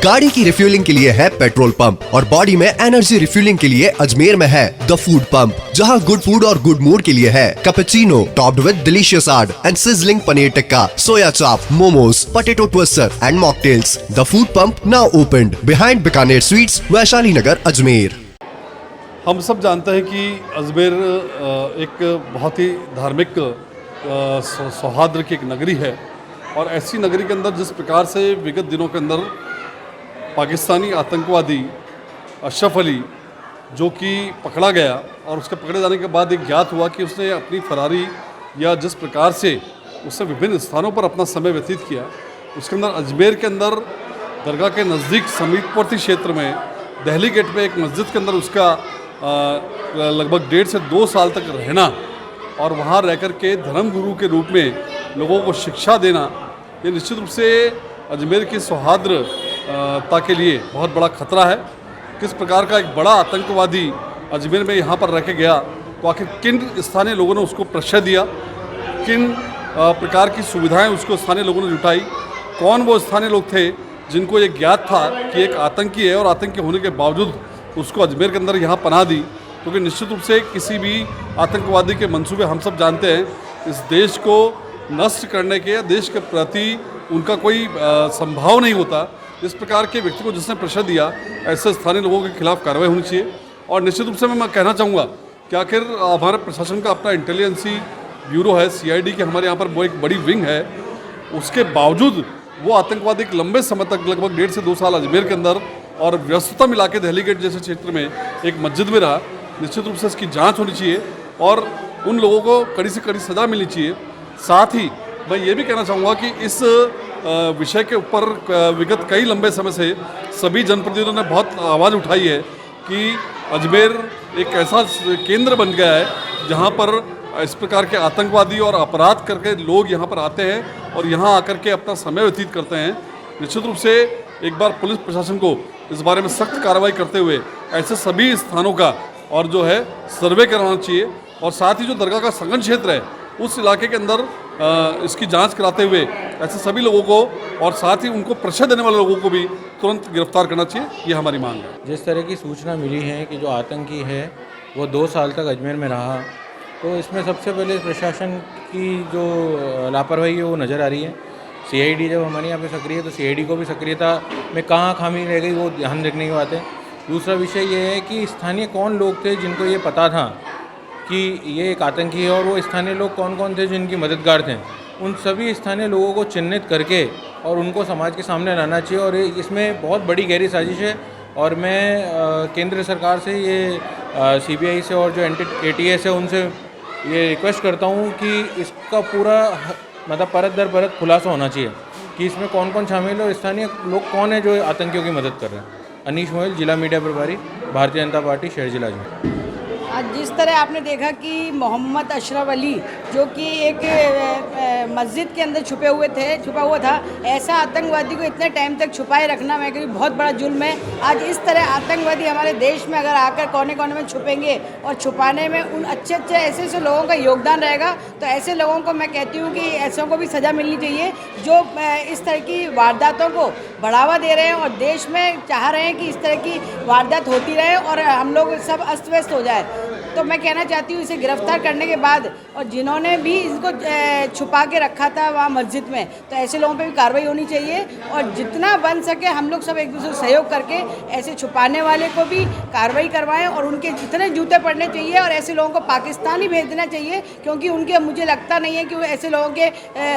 गाड़ी की रिफ्यूलिंग के लिए है पेट्रोल पंप और बॉडी में एनर्जी रिफ्यूलिंग के लिए अजमेर में है द फूड पंप, जहां गुड फूड और गुड मूड के लिए है cappuccino topped with delicious art and sizzling paneer tikka, soya chaap, momos, potato twister and mocktails. The food pump now opened behind Bikaner sweets, Vaishali Nagar, Ajmer. हम सब जानते हैं कि अजमेर एक बहुत ही धार्मिक सौहार्द की एक नगरी है और ऐसी नगरी के अंदर जिस प्रकार से विगत दिनों के अंदर पाकिस्तानी आतंकवादी अशरफ अली जो कि पकड़ा गया और उसके पकड़े जाने के बाद एक ज्ञात हुआ कि उसने अपनी फरारी या जिस प्रकार से उसने विभिन्न स्थानों पर अपना समय व्यतीत किया, उसके अंदर अजमेर के अंदर दरगाह के नज़दीक समीपवर्ती क्षेत्र में दिल्ली गेट में एक मस्जिद के अंदर उसका लगभग 1.5 से 2 साल तक रहना और वहाँ रह कर के धर्मगुरु के रूप में लोगों को शिक्षा देना, ये निश्चित रूप से अजमेर की सौहार्दता के लिए बहुत बड़ा खतरा है। किस प्रकार का एक बड़ा आतंकवादी अजमेर में यहाँ पर रह के गया, तो आखिर किन स्थानीय लोगों ने उसको प्रश्रय दिया, किन प्रकार की सुविधाएं उसको स्थानीय लोगों ने जुटाई, कौन वो स्थानीय लोग थे जिनको ये ज्ञात था कि एक आतंकी है और आतंकी होने के बावजूद उसको अजमेर के अंदर यहाँ पनाह दी, क्योंकि निश्चित रूप से किसी भी आतंकवादी के मंसूबे हम सब जानते हैं, इस देश को नष्ट करने के, देश के प्रति उनका कोई संभाव नहीं होता। इस प्रकार के व्यक्ति को जिसने प्रेशर दिया, ऐसे स्थानीय लोगों के खिलाफ कार्रवाई होनी चाहिए। और निश्चित रूप से मैं कहना चाहूँगा कि आखिर हमारे प्रशासन का अपना इंटेलिजेंसी ब्यूरो है, CID की हमारे यहाँ पर वो एक बड़ी विंग है, उसके बावजूद वो आतंकवादी एक लंबे समय तक लगभग 1.5 से 2 साल अजमेर के अंदर और व्यस्ततम इलाके दिल्ली गेट जैसे क्षेत्र में एक मस्जिद में रहा। निश्चित रूप से इसकी जांच होनी चाहिए और उन लोगों को कड़ी से कड़ी सज़ा मिलनी चाहिए। साथ ही मैं ये भी कहना चाहूँगा कि इस विषय के ऊपर विगत कई लंबे समय से सभी जनप्रतिनिधियों ने बहुत आवाज़ उठाई है कि अजमेर एक ऐसा केंद्र बन गया है जहाँ पर इस प्रकार के आतंकवादी और अपराध करके लोग यहाँ पर आते हैं और यहाँ आकर के अपना समय व्यतीत करते हैं। निश्चित रूप से एक बार पुलिस प्रशासन को इस बारे में सख्त कार्रवाई करते हुए ऐसे सभी स्थानों का और जो है सर्वे करवाना चाहिए और साथ ही जो दरगाह का संगम क्षेत्र है उस इलाके के अंदर इसकी जांच कराते हुए ऐसे सभी लोगों को और साथ ही उनको प्रश्रय देने वाले लोगों को भी तुरंत गिरफ्तार करना चाहिए, ये हमारी मांग है। जिस तरह की सूचना मिली है कि जो आतंकी है वो 2 साल तक अजमेर में रहा, तो इसमें सबसे पहले प्रशासन की जो लापरवाही है वो नज़र आ रही है। CID जब हमारे यहाँ पे सक्रिय है तो CID को भी सक्रियता में कहाँ खामी रह गई वो ध्यान रखने की बात है। दूसरा विषय ये है कि स्थानीय कौन लोग थे जिनको ये पता था कि ये एक आतंकी है और वो स्थानीय लोग कौन कौन थे जिनकी मददगार थे, उन सभी स्थानीय लोगों को चिन्हित करके और उनको समाज के सामने लाना चाहिए। और इसमें बहुत बड़ी गहरी साजिश है और मैं केंद्र सरकार से ये CBI से और जो ATS है उनसे ये रिक्वेस्ट करता हूँ कि इसका पूरा मतलब परत दर परत खुलासा होना चाहिए कि इसमें कौन कौन शामिल है और स्थानीय लोग कौन है जो आतंकियों की मदद कर रहे हैं। अनीश मोयल, जिला मीडिया प्रभारी, भारतीय जनता पार्टी, शहर जिला अजमेर। आज जिस तरह आपने देखा कि मोहम्मद अशरफ अली जो कि एक मस्जिद के अंदर छुपा हुआ था, ऐसा आतंकवादी को इतने टाइम तक छुपाए रखना मैं कहती बहुत बड़ा जुल्म है। आज इस तरह आतंकवादी हमारे देश में अगर आकर कोने कोने में छुपेंगे और छुपाने में उन अच्छे ऐसे लोगों का योगदान रहेगा, तो ऐसे लोगों को मैं कहती हूँ कि ऐसों को भी सज़ा मिलनी चाहिए जो इस तरह की वारदातों को बढ़ावा दे रहे हैं और देश में चाह रहे हैं कि इस तरह की वारदात होती रहे और हम लोग सब अस्त व्यस्त हो जाए। तो मैं कहना चाहती हूँ इसे गिरफ्तार करने के बाद और जिन्होंने भी इसको छुपा के रखा था वहाँ मस्जिद में, तो ऐसे लोगों पे भी कार्रवाई होनी चाहिए और जितना बन सके हम लोग सब एक दूसरे को सहयोग करके ऐसे छुपाने वाले को भी कार्रवाई करवाएं और उनके जितने जूते पड़ने चाहिए और ऐसे लोगों को पाकिस्तान ही भेज देना चाहिए, क्योंकि उनके मुझे लगता नहीं है कि वो ऐसे लोगों के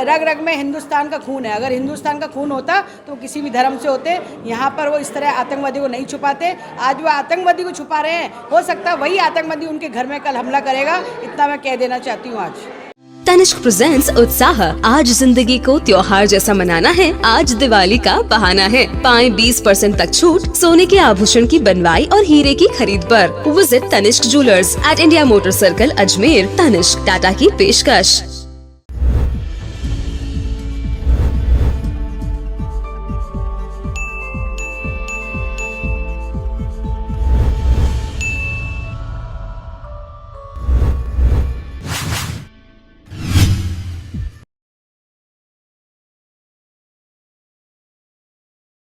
रग रग में हिंदुस्तान का खून है। अगर हिंदुस्तान का खून होता तो किसी भी धर्म से होते, यहाँ पर वो इस तरह आतंकवादी को नहीं छुपाते। आज वो आतंकवादी को छुपा रहे हैं, हो सकता है वही आतंकवादी उनके घर में कल हमला करेगा, इतना मैं कह देना चाहती हूँ। आज तनिष्क प्रेजेंट्स उत्साह, आज जिंदगी को त्योहार जैसा मनाना है, आज दिवाली का बहाना है। पाएं 20% तक छूट सोने के आभूषण की बनवाई और हीरे की खरीद पर। Visit Tanishq jewellers at India motor circle, Ajmer. Tanishq, Tata की पेशकश।